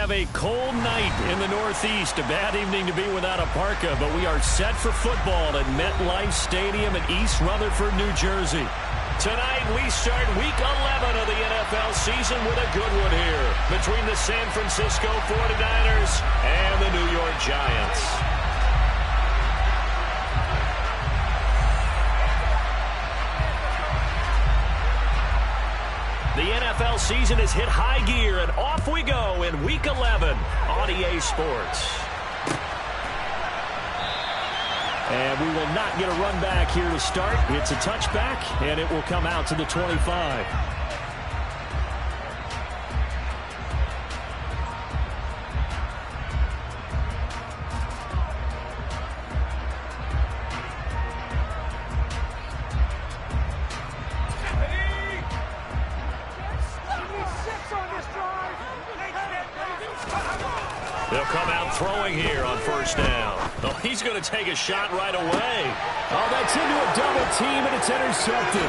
have a cold night in the Northeast. A bad evening to be without a parka, but we are set for football at MetLife Stadium in East Rutherford, New Jersey. Tonight, we start Week 11 of the NFL season with a good one here between the San Francisco 49ers and the New York Giants. The NFL season has hit high gear, and off we go in Week 11 on EA Sports. And we will not get a run back here to start. It's a touchback, and it will come out to the 25. They'll come out throwing here on first down. Oh, he's going to take a shot right away. Oh, that's into a double team, and it's intercepted.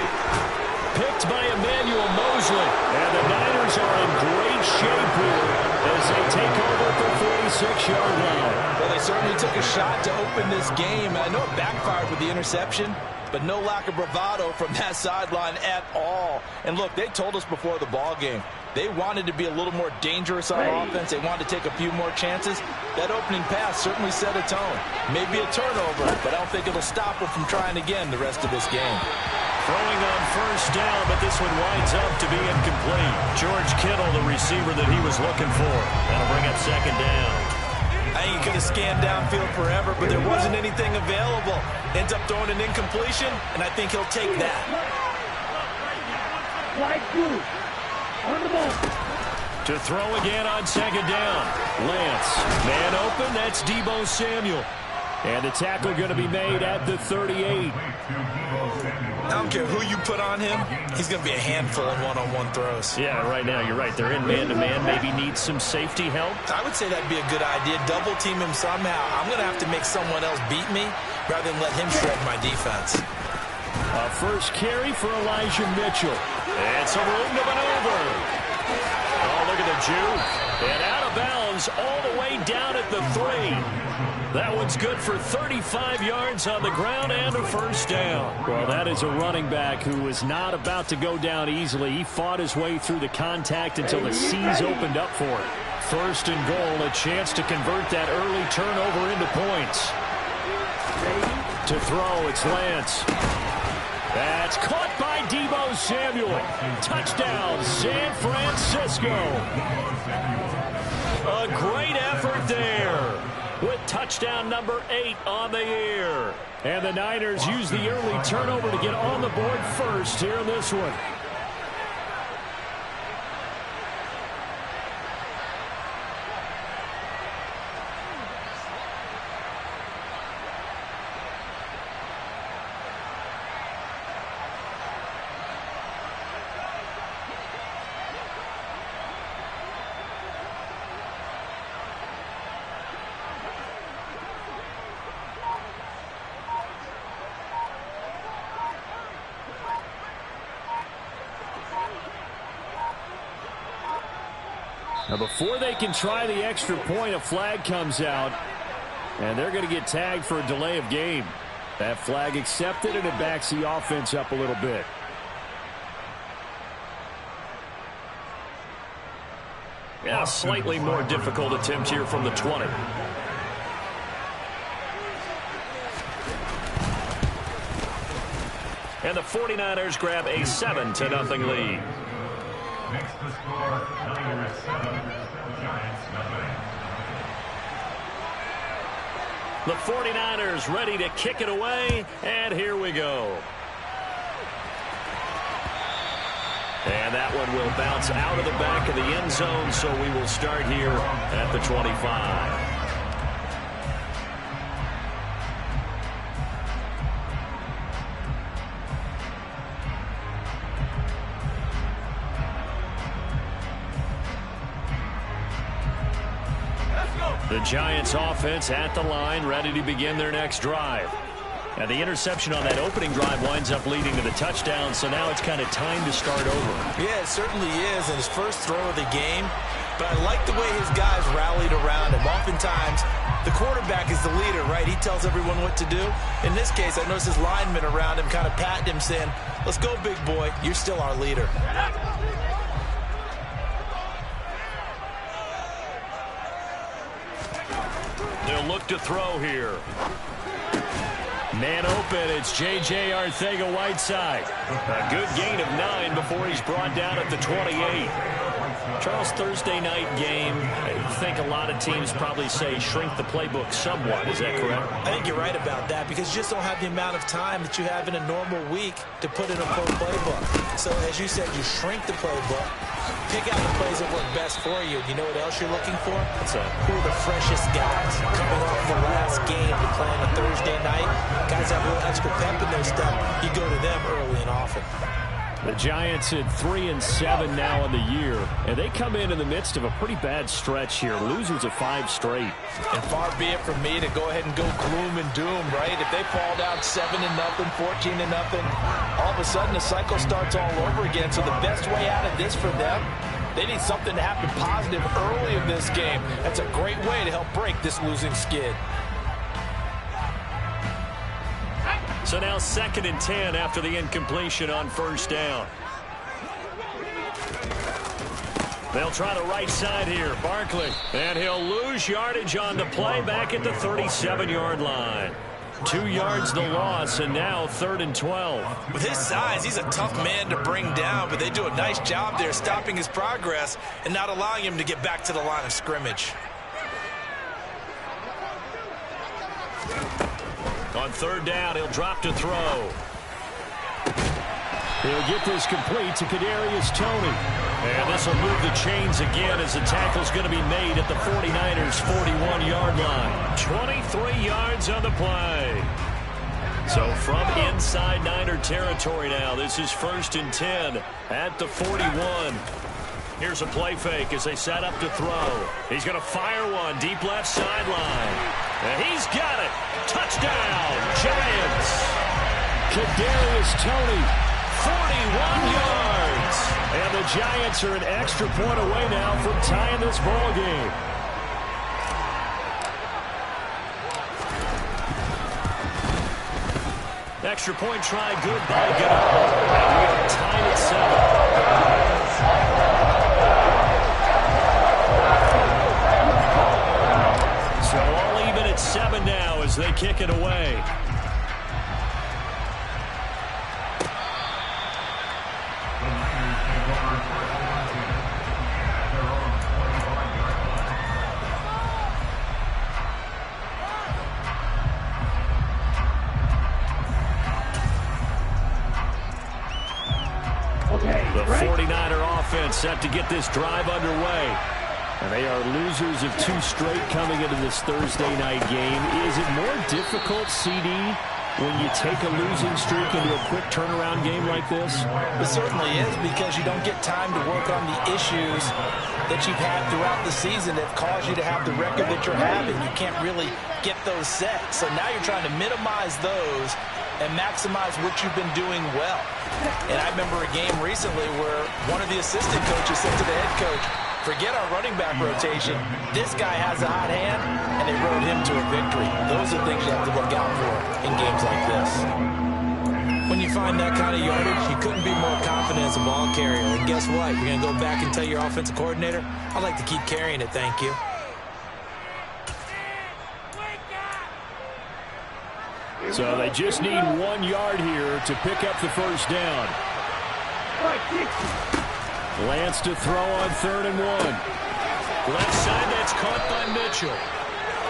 Picked by Emmanuel Mosley. And the Niners are in great shape here as they take over at the 46-yard line. Well, they certainly took a shot to open this game. I know it backfired with the interception, but no lack of bravado from that sideline at all. And look, they told us before the ball game, they wanted to be a little more dangerous on offense. They wanted to take a few more chances. That opening pass certainly set a tone. Maybe a turnover, but I don't think it'll stop them from trying again the rest of this game. Throwing on first down, but this one winds up to be incomplete. George Kittle, the receiver that he was looking for. That'll bring up second down. I think he could have scanned downfield forever, but there wasn't anything available. Ends up throwing an incompletion, and I think he'll take that. To throw again on second down. Lance, man open, that's Deebo Samuel. And the tackle going to be made at the 38. I don't care who you put on him, he's going to be a handful in one-on-one throws. Yeah, right now, you're right. They're in man-to-man, maybe needs some safety help. I would say that'd be a good idea. Double team him somehow. I'm going to have to make someone else beat me rather than let him shred my defense. A first carry for Elijah Mitchell. And some room to maneuver. Oh, look at the juke. And out of bounds all the way down at the 3. That one's good for 35 yards on the ground and a first down. Well, that is a running back who was not about to go down easily. He fought his way through the contact until the seas opened up for it. First and goal, a chance to convert that early turnover into points. To throw, it's Lance. That's caught by Deebo Samuel. Touchdown, San Francisco. A great effort there with touchdown number 8 on the year. And the Niners use the early turnover to get on the board first here in this one. Now, before they can try the extra point, a flag comes out, and they're going to get tagged for a delay of game. That flag accepted, and it backs the offense up a little bit. Yeah, a slightly more difficult attempt here from the 20. And the 49ers grab a 7-0 lead. Next to score, Niners 7, Giants 9. The 49ers ready to kick it away, and here we go. And that one will bounce out of the back of the end zone, so we will start here at the 25. The Giants offense at the line, ready to begin their next drive. And the interception on that opening drive winds up leading to the touchdown, so now it's kind of time to start over. Yeah, it certainly is. And his first throw of the game, but I like the way his guys rallied around him. Oftentimes, the quarterback is the leader, right? He tells everyone what to do. In this case, I noticed his linemen around him kind of patting him, saying, let's go, big boy. You're still our leader. They'll look to throw here. Man open, it's J.J. Arcega-Whiteside. A good gain of 9 before he's brought down at the 28. Charles, Thursday night game, I think a lot of teams probably say shrink the playbook somewhat. Is that correct? I think you're right about that because you just don't have the amount of time that you have in a normal week to put in a full playbook. So as you said, you shrink the playbook, pick out the plays that work best for you. You know what else you're looking for? Who are the freshest guys coming off the last game to play on a Thursday night? Guys have a little extra pep in their step. You go to them early and often. The Giants at 3-7 now in the year, and they come in the midst of a pretty bad stretch here. Losers of 5 straight. And far be it from me to go ahead and go gloom and doom, right? If they fall down 7-0, 14-0, all of a sudden the cycle starts all over again. So the best way out of this for them, they need something to happen positive early in this game. That's a great way to help break this losing skid. So now 2nd and 10 after the incompletion on first down. They'll try the right side here. Barkley. And he'll lose yardage on the play back at the 37-yard line. 2 yards the loss, and now 3rd and 12. With his size, he's a tough man to bring down, but they do a nice job there stopping his progress and not allowing him to get back to the line of scrimmage. On 3rd down, he'll drop to throw. He'll get this complete to Kadarius Toney. And this will move the chains again as the tackle's going to be made at the 49ers' 41-yard line. 23 yards on the play. So from inside Niner territory now, this is 1st and 10 at the 41. Here's a play fake as they set up to throw. He's going to fire one deep left sideline. And he's got it. Touchdown, Giants. Kadarius Toney, 41 yards. And the Giants are an extra point away now from tying this ball game. Extra point try good by Goodell. And we are tied at 7. So all even at 7 now as they kick it away. The 49er offense set to get this drive underway. And they are losers of 2 straight coming into this Thursday night game. Is it more difficult, CD, when you take a losing streak into a quick turnaround game like this? It certainly is, because you don't get time to work on the issues that you've had throughout the season that caused you to have the record that you're having. You can't really get those set. So now you're trying to minimize those and maximize what you've been doing well. And I remember a game recently where one of the assistant coaches said to the head coach, forget our running back rotation. This guy has a hot hand, and they rode him to a victory. Those are things you have to look out for in games like this. When you find that kind of yardage, you couldn't be more confident as a ball carrier. And guess what? You're going to go back and tell your offensive coordinator, I'd like to keep carrying it, thank you. So they just need 1 yard here to pick up the first down. Lance to throw on 3rd and 1. Left side, that's caught by Mitchell.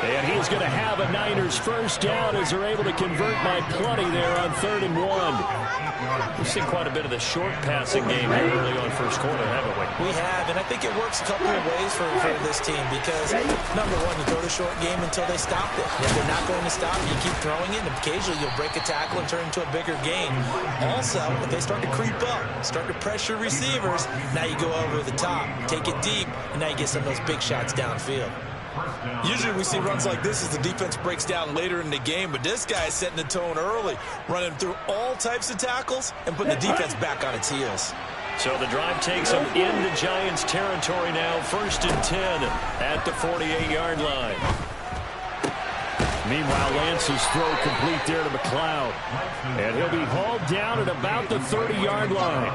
And he's going to have a Niners first down as they're able to convert by plenty there on 3rd and 1. We've seen quite a bit of the short passing game here early on first quarter, haven't we? We have, and I think it works a couple of ways for this team because, number one, you throw the short game until they stop it. And if they're not going to stop it, you keep throwing it, and occasionally you'll break a tackle and turn it into a bigger game. Also, if they start to creep up, start to pressure receivers, now you go over the top, take it deep, and now you get some of those big shots downfield. Usually we see runs like this as the defense breaks down later in the game, but this guy is setting the tone early, running through all types of tackles and putting the defense back on its heels. So the drive takes them into Giants territory now. 1st and 10 at the 48-yard line. Meanwhile, Lance's throw complete there to McLeod. And he'll be hauled down at about the 30-yard line.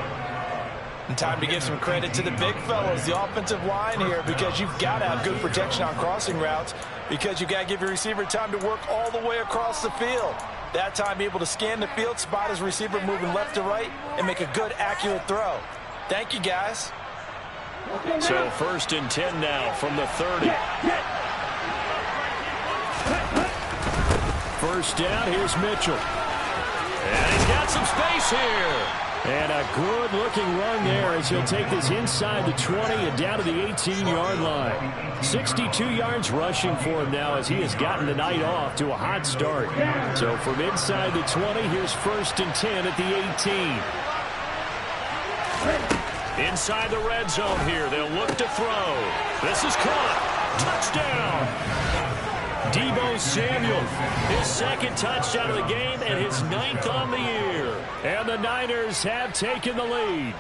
And time to give some credit to the big fellas, the offensive line here, because you've got to have good protection on crossing routes, because you've got to give your receiver time to work all the way across the field. That time, be able to scan the field, spot his receiver moving left to right, and make a good, accurate throw. Thank you, guys. So 1st and 10 now from the 30. First down, here's Mitchell. And he's got some space here. And a good-looking run there as he'll take this inside the 20 and down to the 18-yard line. 62 yards rushing for him now as he has gotten the night off to a hot start. So from inside the 20, here's 1st and 10 at the 18. Inside the red zone here, they'll look to throw. This is caught. Touchdown. Deebo Samuel, his 2nd touchdown of the game and his 9th on the year. And the Niners have taken the lead.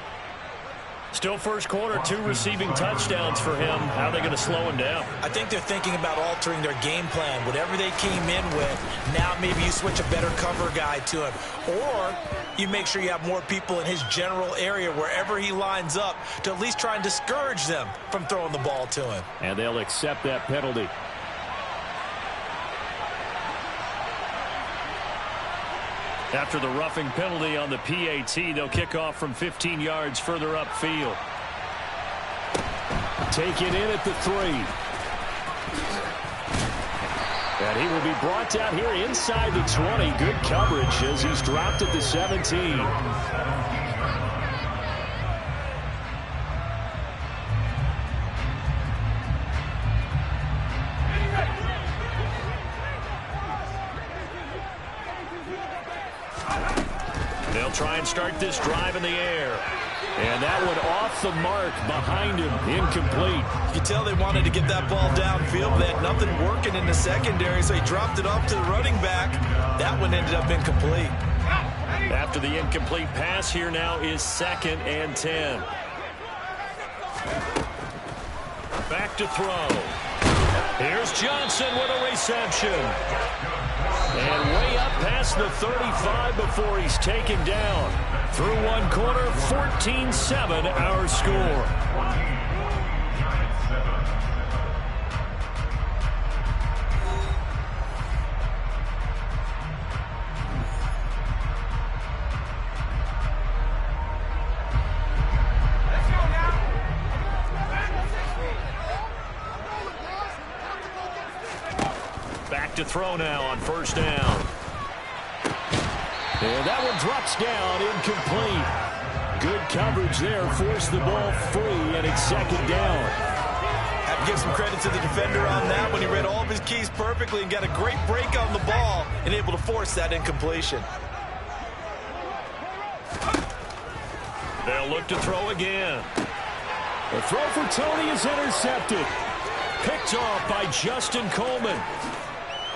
Still first quarter, 2 receiving touchdowns for him. How are they going to slow him down? I think they're thinking about altering their game plan. Whatever they came in with, now maybe you switch a better cover guy to him. Or you make sure you have more people in his general area wherever he lines up to at least try and discourage them from throwing the ball to him. And they'll accept that penalty. After the roughing penalty on the PAT, they'll kick off from 15 yards further upfield. Take it in at the 3. And he will be brought down here inside the 20. Good coverage as he's dropped at the 17. They'll try and start this drive in the air. And that one off the mark behind him, incomplete. You can tell they wanted to get that ball downfield, but they had nothing working in the secondary, so he dropped it off to the running back. That one ended up incomplete. After the incomplete pass, here now is 2nd and 10. Back to throw. Here's Johnson with a reception. And way up past the 35 before he's taken down. Through one quarter, 14-7 our score. Back to throw now on 1st down. And that one drops down, incomplete. Good coverage there, forced the ball free, and it's 2nd down. Have to give some credit to the defender on that when he read all of his keys perfectly and got a great break on the ball and able to force that incompletion. They'll look to throw again. The throw for Tony is intercepted. Picked off by Justin Coleman.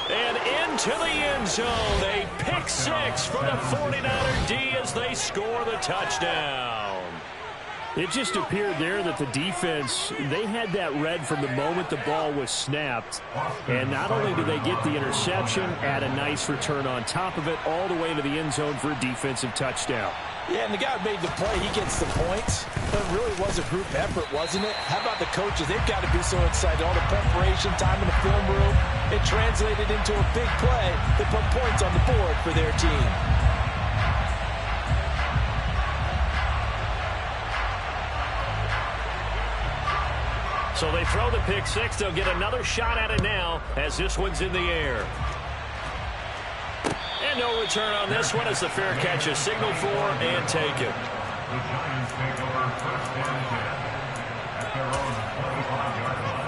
And into the end zone, a pick 6 for the 49er D as they score the touchdown. It just appeared there that the defense, they had that read from the moment the ball was snapped. And not only did they get the interception, add a nice return on top of it, all the way to the end zone for a defensive touchdown. Yeah, and the guy who made the play, he gets the points. But it really was a group effort, wasn't it? How about the coaches? They've got to be so excited. All the preparation, time in the film room, it translated into a big play that put points on the board for their team. So they throw the pick 6. They'll get another shot at it now as this one's in the air. And no return on this one as the fair catch is signaled for and taken. The Giants take over 1st and 10 at their own 25-yard line.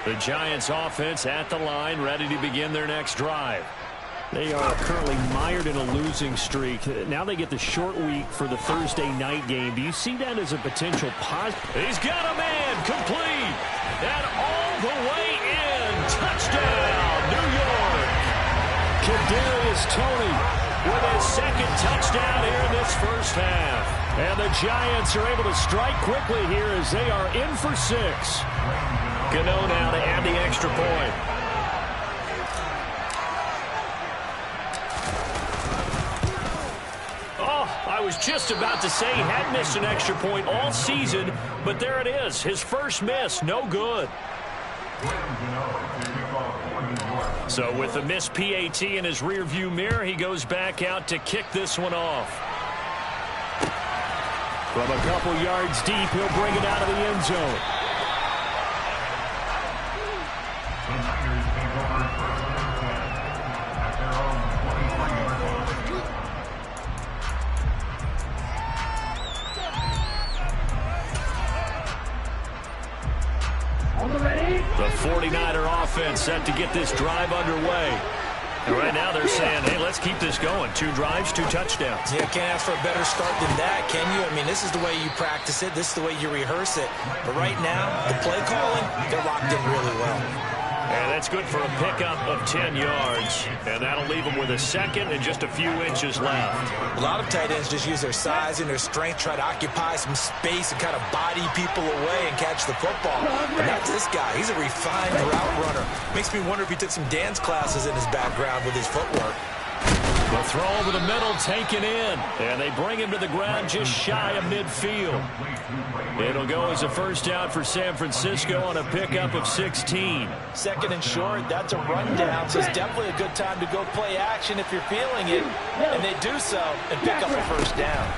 The Giants offense at the line, ready to begin their next drive. They are currently mired in a losing streak. Now they get the short week for the Thursday night game. Do you see that as a potential positive? He's got a man complete. And all the way in. Touchdown, New York. Kadarius Toney with his second touchdown here in this first half. And the Giants are able to strike quickly here as they are in for 6. Gano now to add the extra point. I was just about to say he had missed an extra point all season, but there it is. His first miss, no good. So with the missed PAT in his rearview mirror, he goes back out to kick this one off. From a couple yards deep, he'll bring it out of the end zone. The 49er offense set to get this drive underway. And right now they're saying, hey, let's keep this going. 2 drives, 2 touchdowns. Yeah, can't ask for a better start than that, can you? I mean, this is the way you practice it. This is the way you rehearse it. But right now, the play calling, they're locked in really well. And that's good for a pickup of 10 yards. And that'll leave them with a second and just a few inches left. A lot of tight ends just use their size and their strength, try to occupy some space and kind of body people away and catch the football. But not this guy. He's a refined route runner. Makes me wonder if he took some dance classes in his background with his footwork. The throw over the middle taken in. And they bring him to the ground just shy of midfield. It'll go as a first down for San Francisco on a pickup of 16. Second and short, that's a rundown, so it's definitely a good time to go play action if you're feeling it. And they do so and pick up a first down.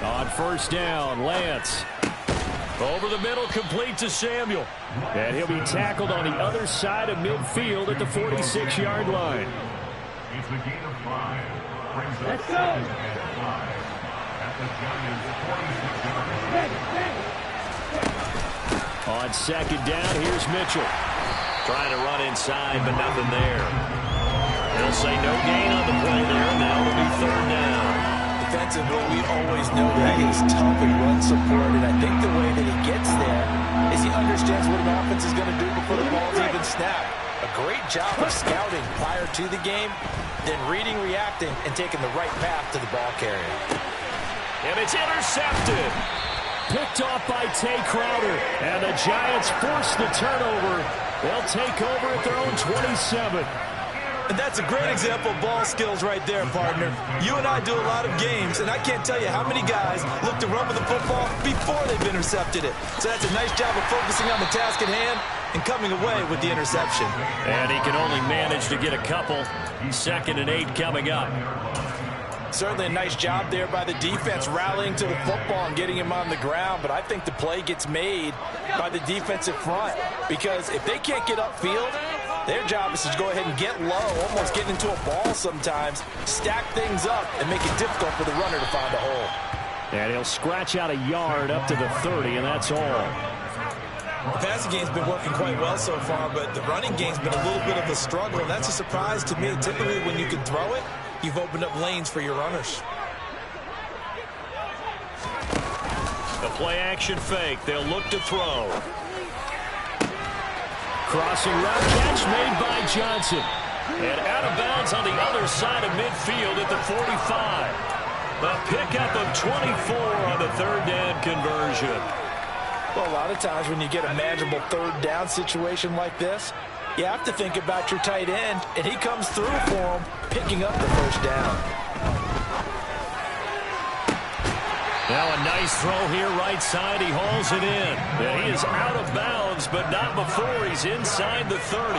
On first down, Lance. Over the middle, complete to Samuel. And he'll be tackled on the other side of midfield at the 46-yard line. It's a gain of 5. Brings up Let's go. at 5. At the Giants' 46-yard line. On second down, here's Mitchell. Trying to run inside, but nothing there. They'll say no gain on the play there, and now it'll be third down. Defensively, we always know that he is tough and run support, and I think the way that he gets there is he understands what an offense is going to do before the ball's even snapped. A great job of scouting prior to the game, then reading, reacting, and taking the right path to the ball carrier. And it's intercepted. Picked off by Tay Crowder. And the Giants force the turnover. They'll take over at their own 27. And that's a great example of ball skills right there, partner. You and I do a lot of games, and I can't tell you how many guys look to run with the football before they've intercepted it. So that's a nice job of focusing on the task at hand and coming away with the interception. And he can only manage to get a couple. 2nd and 8 coming up. Certainly a nice job there by the defense rallying to the football and getting him on the ground, but I think the play gets made by the defensive front because if they can't get upfield, their job is to go ahead and get low, almost get into a ball sometimes, stack things up, and make it difficult for the runner to find a hole. And he'll scratch out a yard up to the 30, and that's all. The passing game's been working quite well so far, but the running game's been a little bit of a struggle, and that's a surprise to me. Typically, when you can throw it, you've opened up lanes for your runners. The play-action fake. They'll look to throw. Crossing route catch made by Johnson. And out of bounds on the other side of midfield at the 45. A pickup of 24 on the third down conversion. Well, a lot of times when you get a manageable third down situation like this, you have to think about your tight end, and he comes through for him, picking up the first down. Now a nice throw here right side. He hauls it in. And he is out of bounds, but not before he's inside the 30.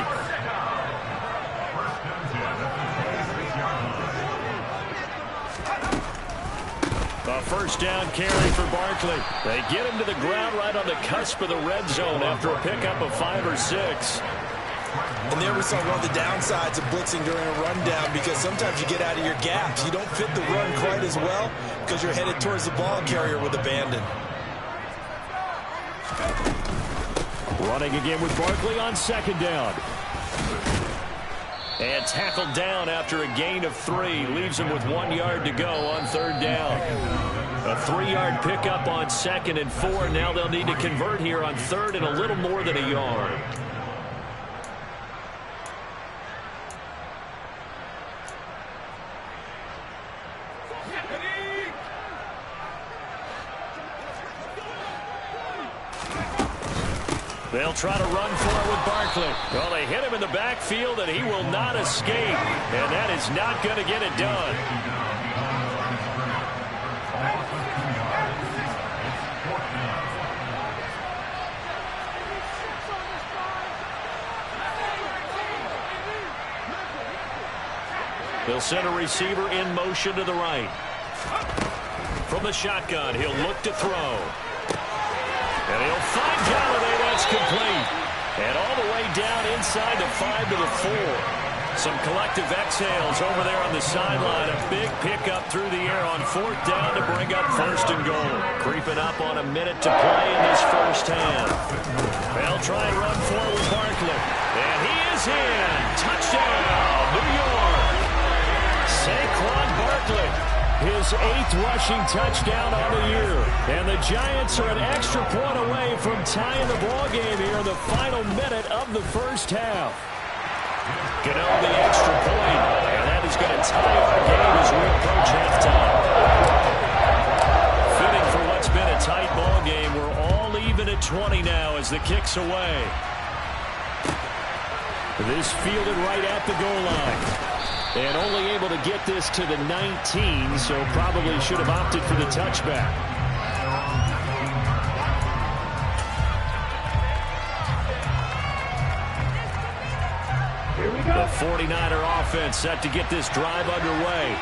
A first down carry for Barkley. They get him to the ground right on the cusp of the red zone after a pickup of 5 or 6. And there we saw one of the downsides of blitzing during a rundown because sometimes you get out of your gaps. You don't fit the run quite as well because you're headed towards the ball carrier with abandon. Running again with Barkley on second down. And tackled down after a gain of 3. Leaves him with 1 yard to go on third down. A 3-yard pickup on 2nd and 4. Now they'll need to convert here on 3rd and a little more than a yard. They'll try to run for it with Barkley. Well, they hit him in the backfield, and he will not escape. And that is not going to get it done. They'll send a receiver in motion to the right. From the shotgun, he'll look to throw. And he'll find Galladay. That's complete. And all the way down inside the 5 to the 4. Some collective exhales over there on the sideline. A big pickup through the air on 4th down to bring up 1st and goal. Creeping up on a minute to play in this first half. They'll try and run forward with Barkley. And he is in. Touchdown, New York. Saquon Barkley, his 8th rushing touchdown on the year. And the Giants are an extra point away from tying the ball game here in the final minute of the first half. Get on the extra point, and that is going to tie our game as we approach halftime. Fitting for what's been a tight ball game. We're all even at 20 now as the kick's away. This fielded right at the goal line. And only able to get this to the 19, so probably should have opted for the touchback. Here we go. The 49er offense set to get this drive underway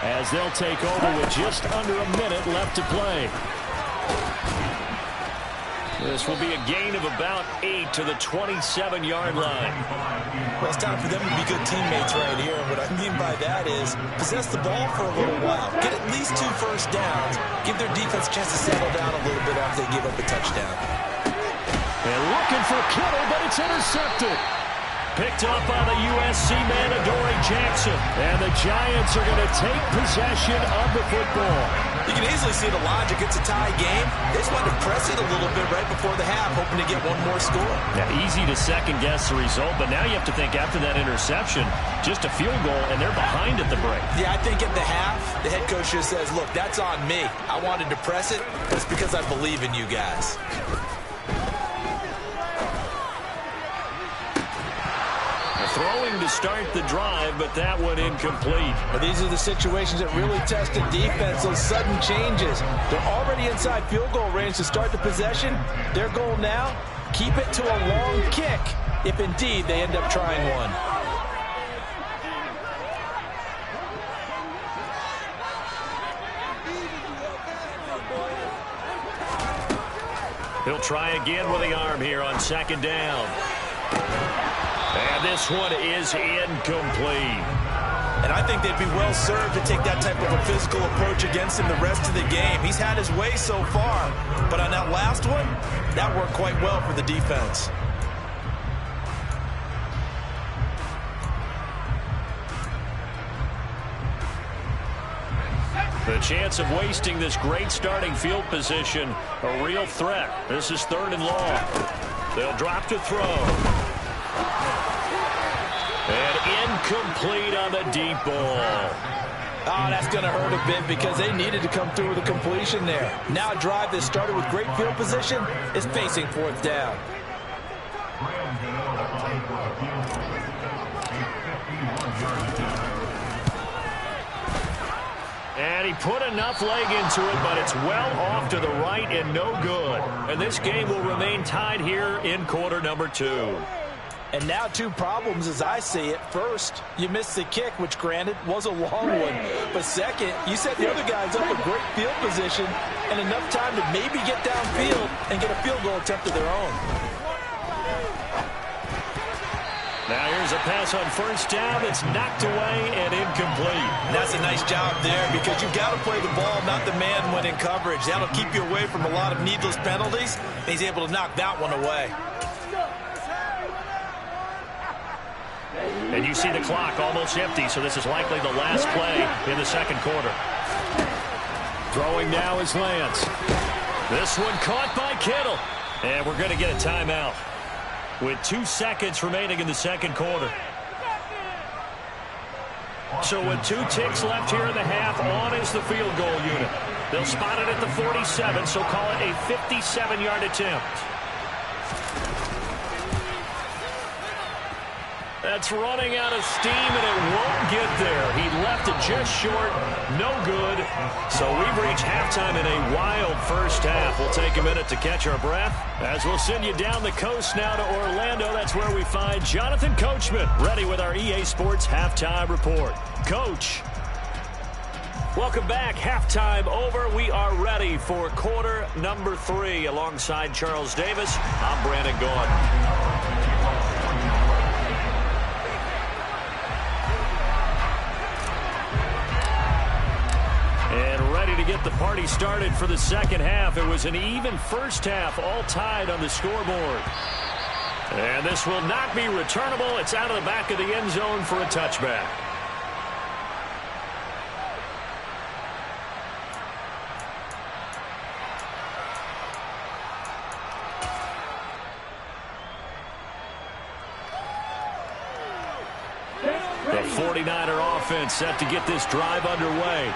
as they'll take over with just under a minute left to play. This will be a gain of about 8 to the 27-yard line. Well, it's time for them to be good teammates right here. And what I mean by that is possess the ball for a little while. Get at least 2 first downs. Give their defense a chance to settle down a little bit after they give up a touchdown. And looking for Kittle, but it's intercepted. Picked up by the USC man, Adoree Jackson. And the Giants are going to take possession of the football. You can easily see the logic. It's a tie game. They just wanted to press it a little bit right before the half, hoping to get one more score. Now, easy to second-guess the result, but now you have to think after that interception, just a field goal, and they're behind at the break. Yeah, I think at the half, the head coach just says, look, that's on me. I wanted to press it. That's because I believe in you guys. Throwing to start the drive, but that one incomplete. But these are the situations that really test a defense, those sudden changes. They're already inside field goal range to start the possession. Their goal now, keep it to a long kick, if indeed they end up trying one. He'll try again with the arm here on 2nd down. And this one is incomplete. And I think they'd be well served to take that type of a physical approach against him the rest of the game. He's had his way so far, but on that last one, that worked quite well for the defense. The chance of wasting this great starting field position, a real threat. This is 3rd and long. They'll drop to throw. And incomplete on the deep ball. Oh, that's going to hurt a bit because they needed to come through with a completion there. Now a drive that started with great field position is facing 4th down. And he put enough leg into it, but it's well off to the right and no good. And this game will remain tied here in quarter number 2. And now 2 problems as I see it. First, you missed the kick, which granted was a long one. But second, you set the other guys up a great field position and enough time to maybe get downfield and get a field goal attempt of their own. Now here's a pass on 1st down that's knocked away and incomplete. And that's a nice job there because you've got to play the ball, not the man when in coverage. That'll keep you away from a lot of needless penalties. And he's able to knock that one away. And you see the clock almost empty, so this is likely the last play in the 2nd quarter. Throwing now is Lance. This one caught by Kittle. And we're going to get a timeout with 2 seconds remaining in the 2nd quarter. So with 2 ticks left here in the half, on is the field goal unit. They'll spot it at the 47, so call it a 57-yard attempt. That's running out of steam, and it won't get there. He left it just short. No good. So we've reached halftime in a wild first half. We'll take a minute to catch our breath as we'll send you down the coast now to Orlando. That's where we find Jonathan Coachman, ready with our EA Sports Halftime Report. Coach. Welcome back. Halftime over. We are ready for quarter number 3. Alongside Charles Davis, I'm Brandon Gaudin. And ready to get the party started for the second half. It was an even first half, all tied on the scoreboard. And this will not be returnable. It's out of the back of the end zone for a touchback. The 49er offense set to get this drive underway.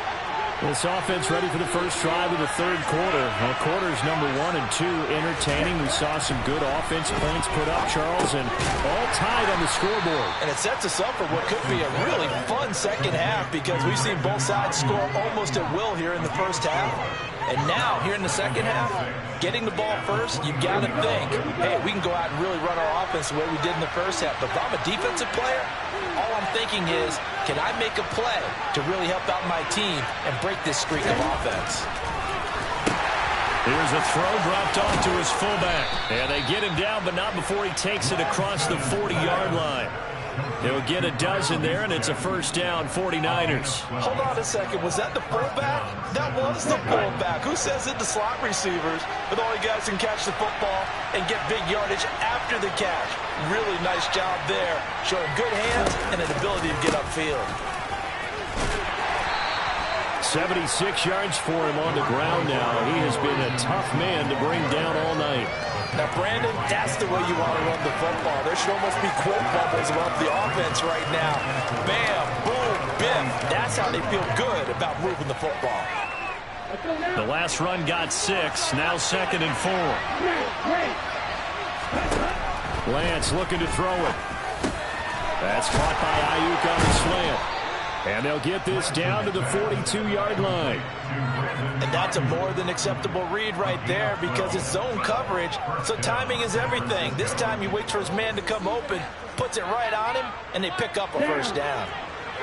This offense ready for the first drive of the third quarter. Well, quarters number 1 and 2 entertaining. We saw some good offense points put up, Charles, and all tied on the scoreboard. And it sets us up for what could be a really fun second half because we've seen both sides score almost at will here in the first half. And now, here in the second half, getting the ball first, you've got to think, hey, we can go out and really run our offense the way we did in the first half. But if I'm a defensive player, all I'm thinking is, can I make a play to really help out my team and break this streak of offense? Here's a throw dropped off to his fullback. And they get him down, but not before he takes it across the 40-yard line. He'll get a dozen there, and it's a first down, 49ers. Hold on a second. Was that the fullback? That was the fullback. Who says it to slot receivers? But all you guys can catch the football and get big yardage after the catch. Really nice job there. Showing good hands and an ability to get upfield. 76 yards for him on the ground now. He has been a tough man to bring down all night. Now, Brandon, that's the way you want to run the football. There should almost be quote bubbles about the offense right now. Bam, boom, bim. That's how they feel good about moving the football. The last run got 6. Now 2nd and 4. Lance looking to throw it. That's caught by Ayuk on the slant. And they'll get this down to the 42-yard line. And that's a more than acceptable read right there because it's zone coverage, so timing is everything. This time he waits for his man to come open, puts it right on him, and they pick up a first down.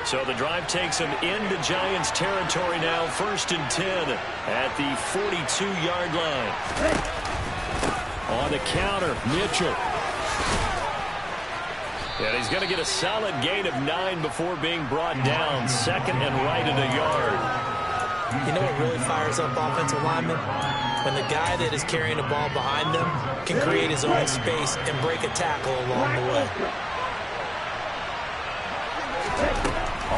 So the drive takes him into Giants territory now, 1st and 10 at the 42-yard line. On the counter, Mitchell. And he's going to get a solid gain of 9 before being brought down. 2nd and right at a yard. You know what really fires up offensive linemen? When the guy that is carrying the ball behind them can create his own space and break a tackle along the way.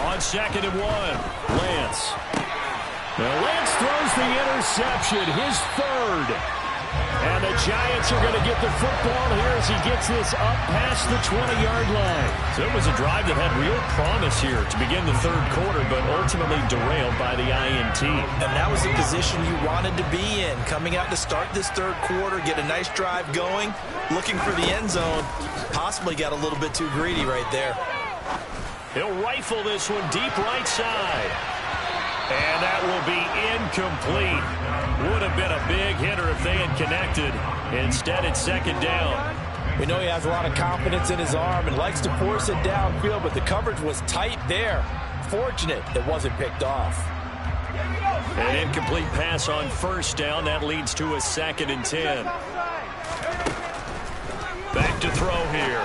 On 2nd and 1, Lance. Now Lance throws the interception, his 3rd. And the Giants are going to get the football here as he gets this up past the 20-yard line. So it was a drive that had real promise here to begin the third quarter, but ultimately derailed by the INT. And that was the position you wanted to be in. Coming out to start this third quarter, get a nice drive going, looking for the end zone. Possibly got a little bit too greedy right there. He'll rifle this one deep right side. And that will be incomplete. Would have been a big hitter if they had connected. Instead, it's 2nd down. We know he has a lot of confidence in his arm and likes to force it downfield, but the coverage was tight there. Fortunate it wasn't picked off. An incomplete pass on 1st down. That leads to a 2nd and 10. Back to throw here.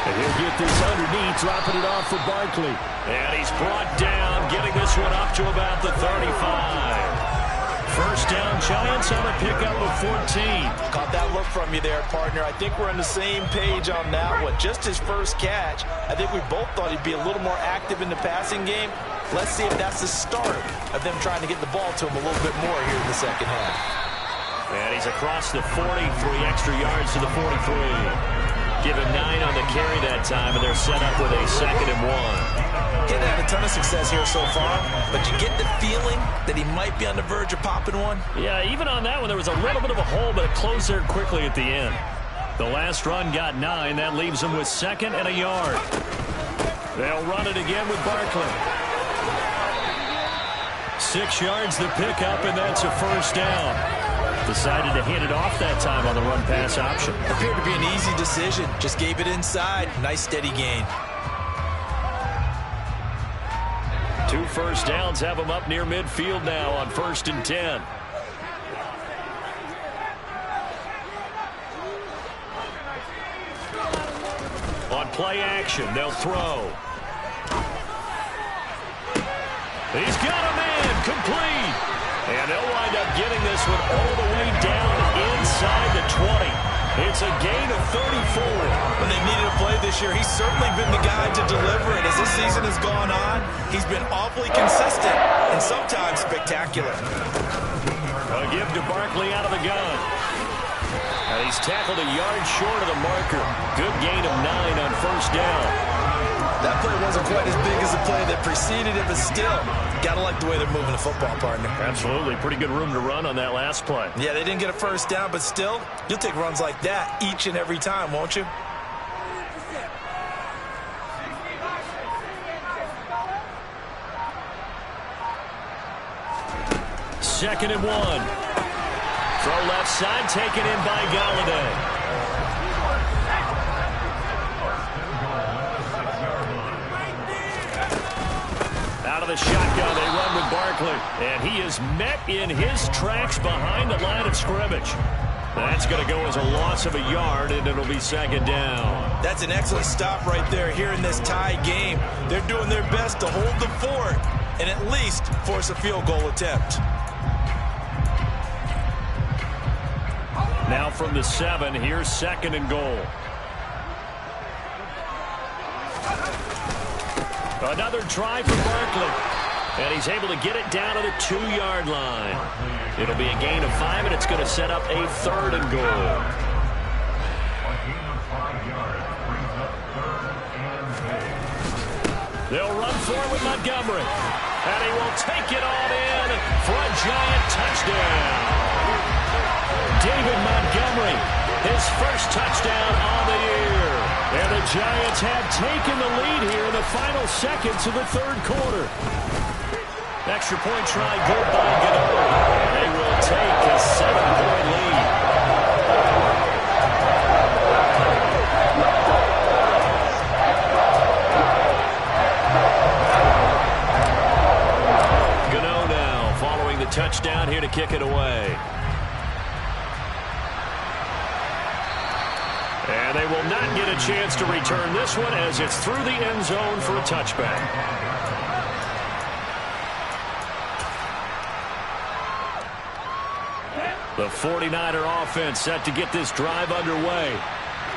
And he'll get this underneath, dropping it off for Barkley. And he's brought down, getting this one up to about the 35. First down, Giants on a pickup of 14. Caught that look from you there, partner. I think we're on the same page on that one. Just his first catch. I think we both thought he'd be a little more active in the passing game. Let's see if that's the start of them trying to get the ball to him a little bit more here in the second half. And he's across the 40, 3 extra yards to the 43. Give him 9 on the carry that time, and they're set up with a 2nd and 1. He had a ton of success here so far, but you get the feeling that he might be on the verge of popping one. Yeah, even on that one, there was a little bit of a hole, but it closed there quickly at the end. The last run got 9. That leaves them with 2nd and a yard. They'll run it again with Barkley. 6 yards the pickup, and that's a first down. Decided to hand it off that time on the run-pass option. Appeared to be an easy decision. Just gave it inside. Nice steady gain. 2 first downs have them up near midfield now on 1st and 10. On play action, they'll throw. He's got a man, complete. And they'll wind up getting this one all the way down inside the 20. It's a gain of 34. When they needed a play this year, he's certainly been the guy to deliver it. As this season has gone on, he's been awfully consistent and sometimes spectacular. A give to Barkley out of the gun. And he's tackled a yard short of the marker. Good gain of 9 on first down. That play wasn't quite as big as the play that preceded it, but still, gotta like the way they're moving the football, partner. Absolutely. Pretty good room to run on that last play. Yeah, they didn't get a first down, but still, you'll take runs like that each and every time, won't you? Second and 1. Throw left side, taken in by Galladay. Out of the shotgun, they run with Barkley. And he is met in his tracks behind the line of scrimmage. That's going to go as a loss of a yard, and it'll be 2nd down. That's an excellent stop right there here in this tie game. They're doing their best to hold the fort and at least force a field goal attempt. Now from the 7, here's 2nd and goal. Another try for Barkley. And he's able to get it down to the 2-yard line. It'll be a gain of 5, and it's going to set up a 3rd and goal. They'll run for it with Montgomery. And he will take it on in for a Giant touchdown. David Montgomery, his first touchdown on the year. And the Giants have taken the lead here in the final seconds of the 3rd quarter. Extra point try good by Gano. And they will take a 7-point lead. Gano now following the touchdown here to kick it away. And they will not get a chance to return this one as it's through the end zone for a touchback. The 49er offense set to get this drive underway.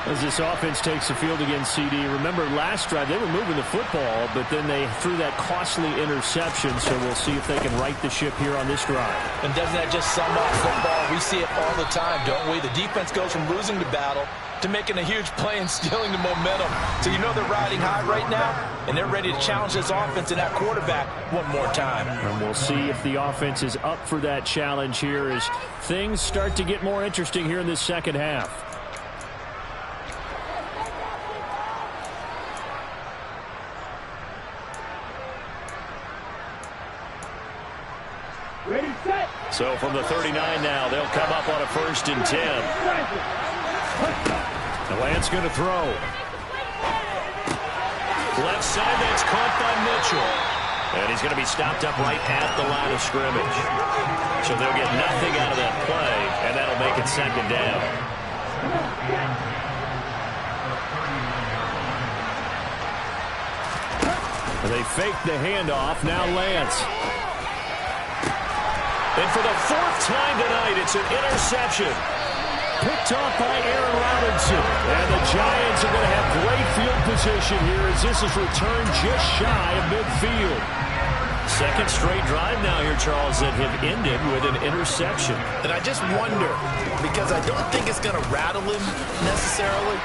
As this offense takes the field against CD. Remember last drive they were moving the football, but then they threw that costly interception, so we'll see if they can right the ship here on this drive. And doesn't that just sum up football? We see it all the time, don't we? The defense goes from losing the battle to making a huge play and stealing the momentum. So you know they're riding high right now, and they're ready to challenge this offense and that quarterback one more time. And we'll see if the offense is up for that challenge here as things start to get more interesting here in this second half. So from the 39 now, they'll come up on a 1st and 10. The Lance going to throw. Left side, that's caught by Mitchell. And he's going to be stopped up right at the line of scrimmage. So they'll get nothing out of that play, and that'll make it 2nd down. They fake the handoff. Now Lance. And for the 4th time tonight, it's an interception. Picked off by Aaron Robinson. And the Giants are going to have great field position here as this is returned just shy of midfield. Second straight drive now here, Charles, that have ended with an interception. And I just wonder, because I don't think it's going to rattle him necessarily,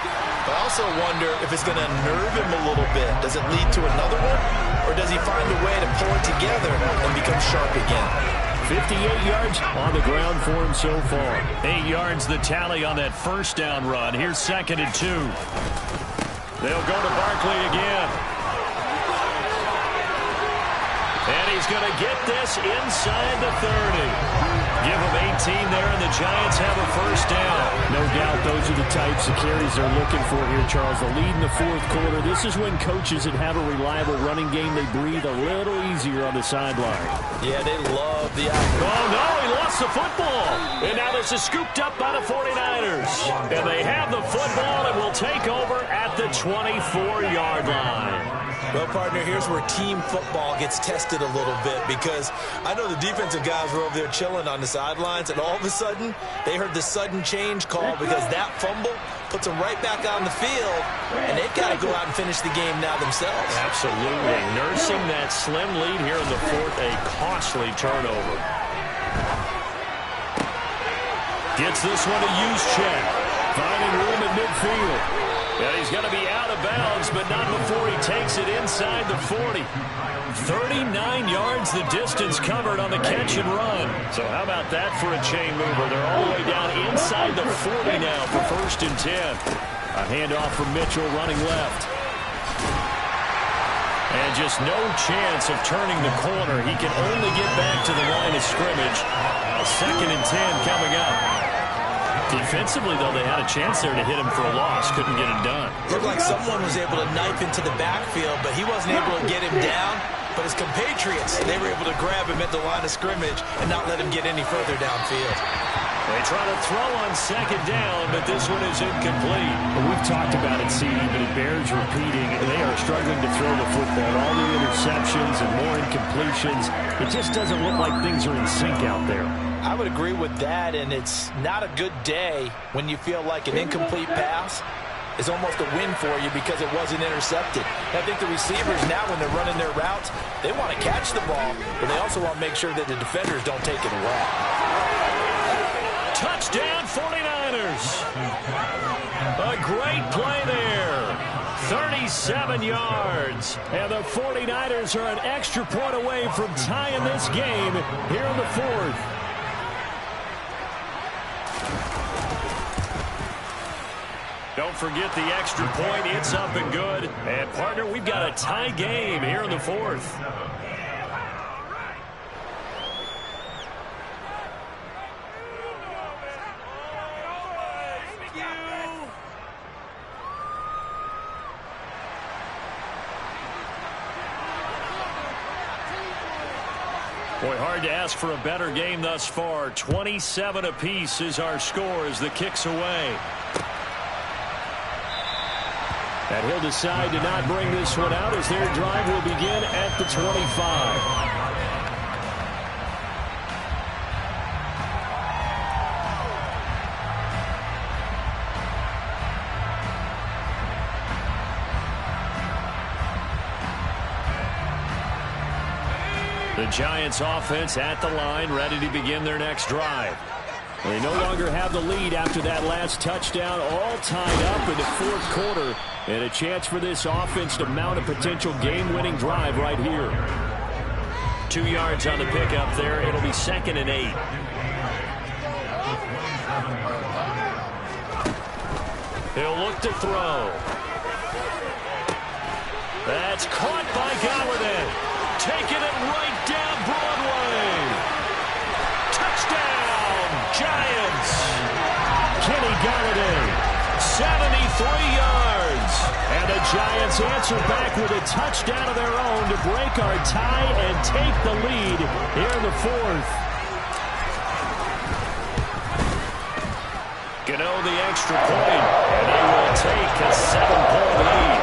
but I also wonder if it's going to nerve him a little bit. Does it lead to another one? Or does he find a way to pull it together and become sharp again? 58 yards on the ground for him so far. 8 yards the tally on that first down run. Here's 2nd and 2. They'll go to Barkley again. And he's going to get this inside the 30. Give him 18 there, and the Giants have a first down. No doubt those are the types of carries they're looking for here, Charles. The lead in the fourth quarter. This is when coaches that have a reliable running game, they breathe a little easier on the sideline. Yeah, they love the outlet. Oh, no, he lost the football. And now this is scooped up by the 49ers. And they have the football and will take over at the 24-yard line. Well, partner, here's where team football gets tested a little bit, because I know the defensive guys were over there chilling on the sidelines, and all of a sudden they heard the sudden change call because that fumble puts them right back on the field, and they've got to go out and finish the game now themselves. Absolutely. Nursing that slim lead here in the fourth, a costly turnover. Gets this one to Juszczyk. Finding room at midfield. And he's going to be out of bounds, but not before he takes it inside the 40. 39 yards the distance covered on the catch and run. So how about that for a chain mover? They're all the way down inside the 40 now for 1st and 10. A handoff from Mitchell running left. And just no chance of turning the corner. He can only get back to the line of scrimmage. A 2nd and 10 coming up. Defensively, though, they had a chance there to hit him for a loss. Couldn't get it done. Looked like someone was able to knife into the backfield, but he wasn't able to get him down. But his compatriots, they were able to grab him at the line of scrimmage and not let him get any further downfield. They try to throw on 2nd down, but this one is incomplete. Well, we've talked about it, CD, but it bears repeating. They are struggling to throw the football. All the interceptions and more incompletions. It just doesn't look like things are in sync out there. I would agree with that, and it's not a good day when you feel like an incomplete pass is almost a win for you because it wasn't intercepted. I think the receivers now, when they're running their routes, they want to catch the ball, but they also want to make sure that the defenders don't take it away. Touchdown 49ers. A great play there. 37 yards. And the 49ers are an extra point away from tying this game here in the fourth. Don't forget the extra point. It's up and good. And, partner, we've got a tie game here in the fourth. Boy, hard to ask for a better game thus far. 27 apiece is our score as the kick's away. And he'll decide to not bring this one out as their drive will begin at the 25. The Giants offense at the line, ready to begin their next drive. They no longer have the lead after that last touchdown, all tied up in the fourth quarter, and a chance for this offense to mount a potential game-winning drive right here. 2 yards on the pickup there. It'll be 2nd and 8. He'll look to throw. That's caught by Galladay. Taking it right down Broadway. Touchdown, Giants. Kenny Galladay, 73 yards. And the Giants answer back with a touchdown of their own to break our tie and take the lead here in the fourth. Gano the extra point, and they will take a 7-point lead.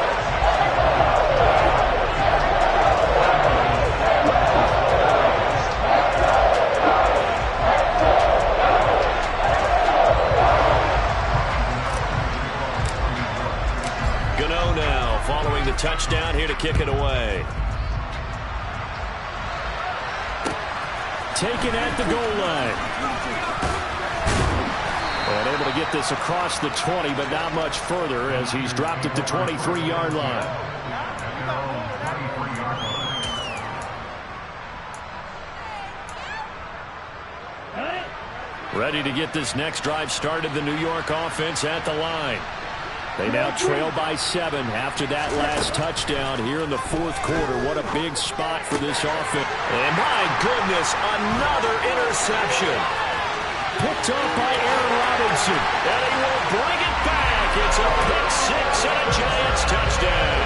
Following the touchdown, here to kick it away. Taken at the goal line. And able to get this across the 20, but not much further as he's dropped at the 23-yard line. Ready to get this next drive started, the New York offense at the line. They now trail by 7 after that last touchdown here in the fourth quarter. What a big spot for this offense. And my goodness, another interception. Picked up by Aaron Robinson. And he will bring it back. It's a pick 6 and a Giants touchdown.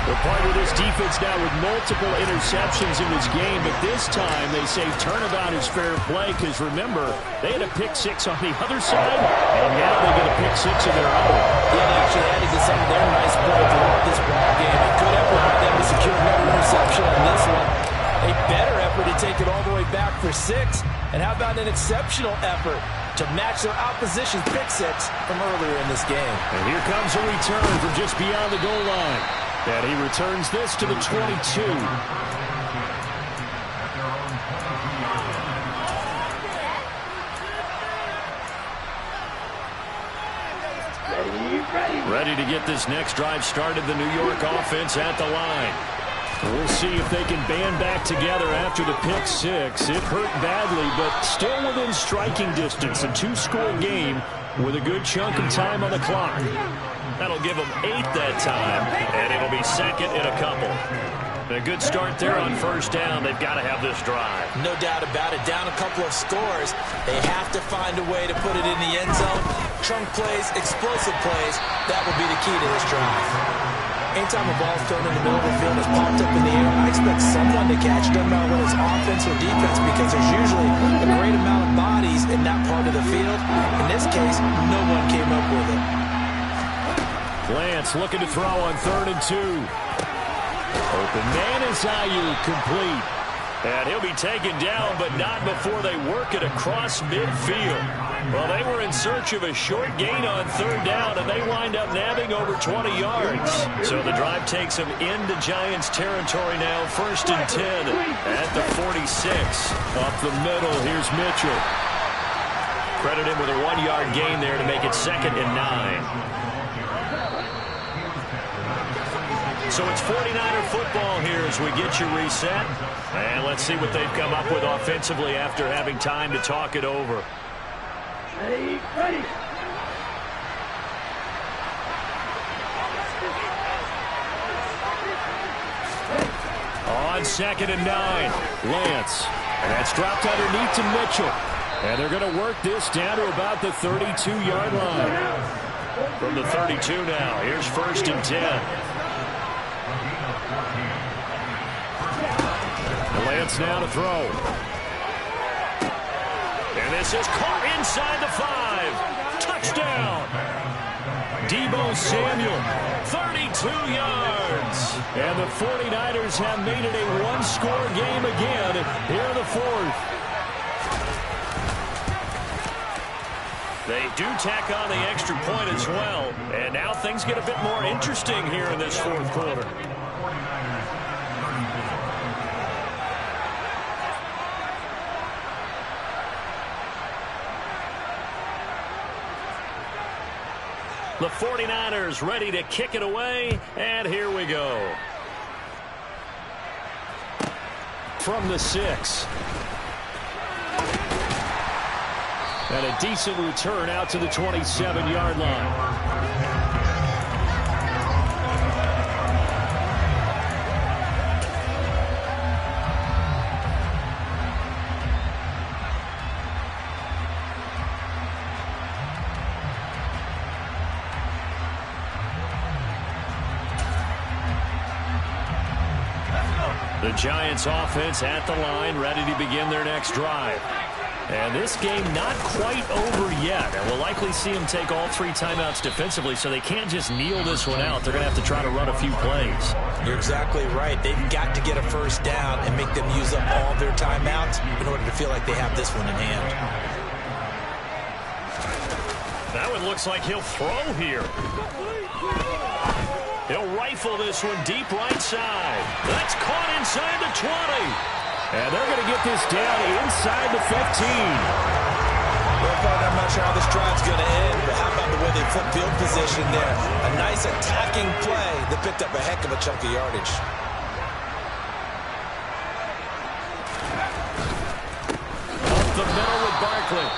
They're part of this defense now with multiple interceptions in this game, but this time they say turnabout is fair play because, remember, they had a pick 6 on the other side, and now they get a pick 6 of their own. Yeah, they actually added to some of their nice play throughout this ball game. A good effort by them to secure another interception on this one. A better effort to take it all the way back for 6. And how about an exceptional effort to match their opposition's pick 6 from earlier in this game. And here comes a return from just beyond the goal line. And he returns this to the 22. Ready to get this next drive started, the New York offense at the line. We'll see if they can band back together after the pick 6. It hurt badly, but still within striking distance. A 2-score game with a good chunk of time on the clock. That'll give them 8 that time, and it'll be second in a couple. A good start there on first down. They've got to have this drive. No doubt about it. Down a couple of scores. They have to find a way to put it in the end zone. Chunk plays, explosive plays. That will be the key to this drive. Anytime a ball's thrown in the middle of the field, it's popped up in the air, I expect someone to catch it, no matter whether it's offense or defense, because there's usually a great amount of bodies in that part of the field. In this case, no one came up with it. Lance looking to throw on 3rd and 2. Open man is Ayuk, complete. And he'll be taken down, but not before they work it across midfield. Well, they were in search of a short gain on 3rd down, and they wind up nabbing over 20 yards. So the drive takes them into Giants territory now, 1st and 10 at the 46. Up the middle, here's Mitchell. Credit him with a 1-yard gain there to make it 2nd and 9. So it's 49er football here as we get you reset. And let's see what they've come up with offensively after having time to talk it over. Ready. On 2nd and 9, Lance. And that's dropped underneath to Mitchell. And they're going to work this down to about the 32-yard line. From the 32 now, here's 1st and 10. Lance now to throw. And this is caught inside the 5. Touchdown. Deebo Samuel, 32 yards. And the 49ers have made it a 1-score game again here in the 4th. They do tack on the extra point as well. And now things get a bit more interesting here in this 4th quarter. The 49ers ready to kick it away, and here we go. From the 6. And a decent return out to the 27-yard line. The Giants offense at the line, ready to begin their next drive. And this game not quite over yet. And we'll likely see them take all 3 timeouts defensively, so they can't just kneel this one out. They're going to have to try to run a few plays. You're exactly right. They've got to get a first down and make them use up all their timeouts in order to feel like they have this one in hand. That one looks like he'll throw here. He'll rifle this one deep right side. That's caught inside the 20. And they're going to get this down inside the 15. I'm not sure how this drive's going to end, but how about the way they flip field position there? A nice attacking play that picked up a heck of a chunk of yardage. Barkley.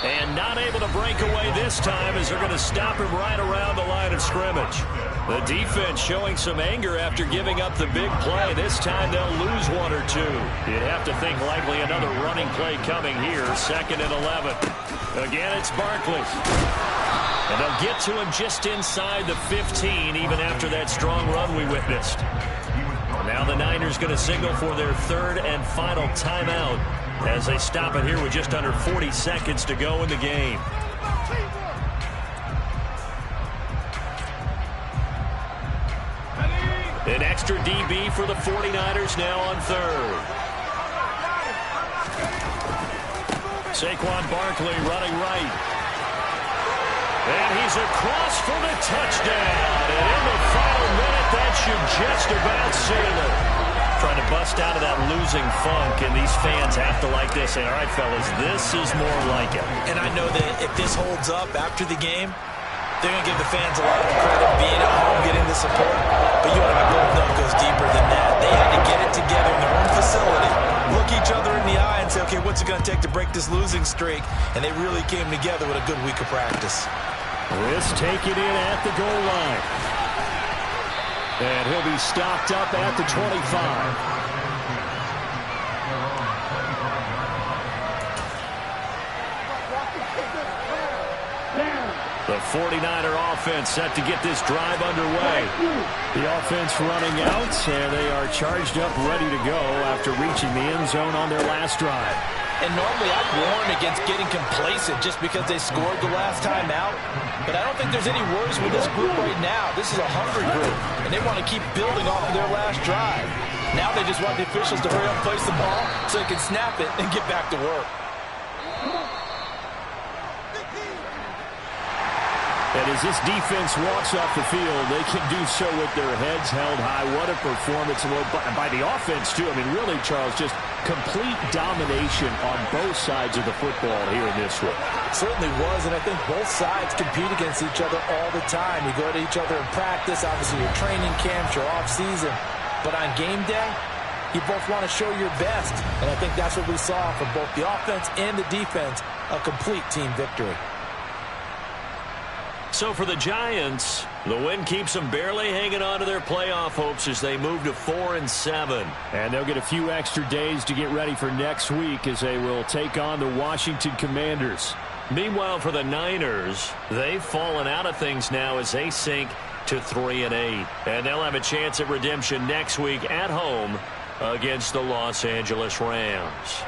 And not able to break away this time as they're going to stop him right around the line of scrimmage. The defense showing some anger after giving up the big play. This time they'll lose one or two. You'd have to think likely another running play coming here. 2nd and 11. Again, it's Barkley. And they'll get to him just inside the 15, even after that strong run we witnessed. Now the Niners going to signal for their 3rd and final timeout as they stop it here with just under 40 seconds to go in the game. An extra DB for the 49ers now on 3rd. Saquon Barkley running right. And he's across for the touchdown. And in the final minute, that should just about seal it. Trying to bust out of that losing funk, and these fans have to like this. And all right, fellas, this is more like it. And I know that if this holds up after the game, they're going to give the fans a lot of credit being at home, getting the support. But you and I both know it goes deeper than that. They had to get it together in their own facility, look each other in the eye and say, okay, what's it going to take to break this losing streak? And they really came together with a good week of practice. This taken in at the goal line. And he'll be stopped up at the 25. The 49er offense set to get this drive underway. The offense running out, and they are charged up, ready to go after reaching the end zone on their last drive. And normally I'd warn against getting complacent just because they scored the last time out. But I don't think there's any worries with this group right now. This is a hungry group, and they want to keep building off of their last drive. Now they just want the officials to hurry up and place the ball so they can snap it and get back to work. And as this defense walks off the field, they can do so with their heads held high. What a performance by the offense, too. I mean, really, Charles, just complete domination on both sides of the football here in this one. Certainly was, and I think both sides compete against each other all the time. You go to each other in practice, obviously your training camps, your off-season. But on game day, you both want to show your best. And I think that's what we saw from both the offense and the defense, a complete team victory. So for the Giants, the win keeps them barely hanging on to their playoff hopes as they move to 4-7. And they'll get a few extra days to get ready for next week as they will take on the Washington Commanders. Meanwhile, for the Niners, they've fallen out of things now as they sink to 3-8. And they'll have a chance at redemption next week at home against the Los Angeles Rams.